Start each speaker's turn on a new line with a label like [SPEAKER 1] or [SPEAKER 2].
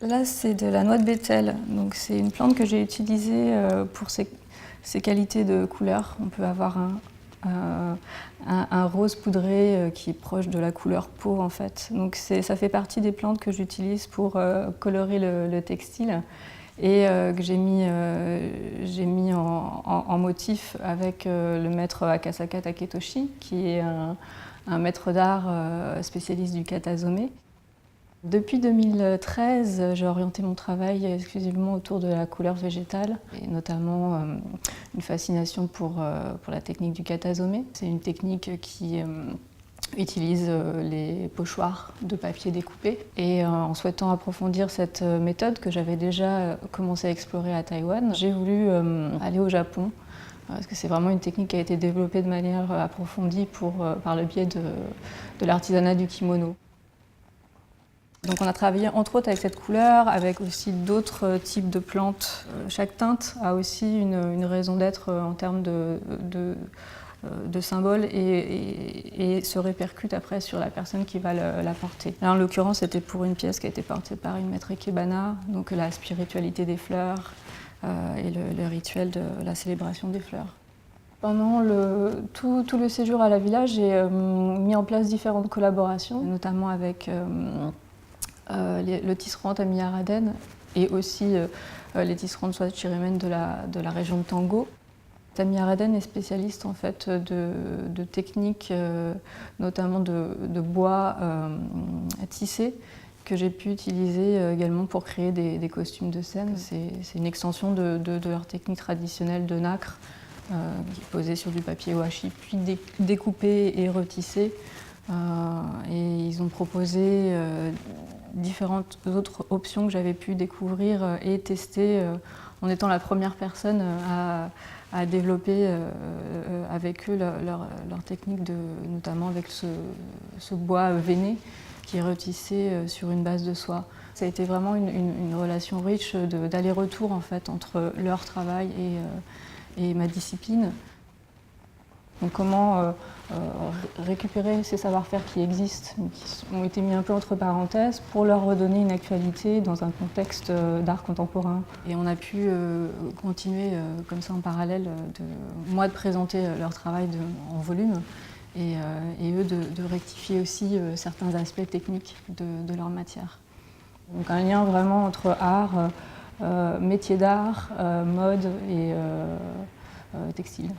[SPEAKER 1] Là, c'est de la noix de bétel. Donc, c'est une plante que j'ai utilisée pour ses qualités de couleur. On peut avoir un rose poudré qui est proche de la couleur peau, en fait. Donc, ça fait partie des plantes que j'utilise pour colorer le textile et que j'ai mis en motif avec le maître Akasaka Taketoshi, qui est un maître d'art spécialiste du katazome. Depuis 2013, j'ai orienté mon travail exclusivement autour de la couleur végétale, et notamment une fascination pour la technique du katazome. C'est une technique qui utilise les pochoirs de papier découpé. Et en souhaitant approfondir cette méthode que j'avais déjà commencé à explorer à Taïwan, j'ai voulu aller au Japon, parce que c'est vraiment une technique qui a été développée de manière approfondie par le biais de l'artisanat du kimono. Donc on a travaillé entre autres avec cette couleur, avec aussi d'autres types de plantes. Chaque teinte a aussi une raison d'être en termes de symboles et se répercute après sur la personne qui va la porter. Là en l'occurrence c'était pour une pièce qui a été portée par une maître ikebana, donc la spiritualité des fleurs et le rituel de la célébration des fleurs. Pendant tout le séjour à la villa, j'ai mis en place différentes collaborations, notamment avec le tisserand Tamiya Raden et aussi les tisserands de soie Chirimen de la région de Tango. Tamiya Raden est spécialiste en fait de techniques, notamment de bois tissé, que j'ai pu utiliser également pour créer des costumes de scène. C'est une extension de leur technique traditionnelle de nacre, qui est posée sur du papier washi, puis découpé et retissé. Et ils ont proposé différentes autres options que j'avais pu découvrir et tester en étant la première personne à développer avec eux leur technique, notamment avec ce bois veiné qui est retissé sur une base de soie. Ça a été vraiment une relation riche d'aller-retour en fait, entre leur travail et ma discipline. Donc comment récupérer ces savoir-faire qui existent, qui ont été mis un peu entre parenthèses, pour leur redonner une actualité dans un contexte d'art contemporain. Et on a pu continuer comme ça en parallèle, moi de présenter leur travail en volume et eux de rectifier aussi certains aspects techniques de leur matière. Donc un lien vraiment entre art, métier d'art, mode et textile.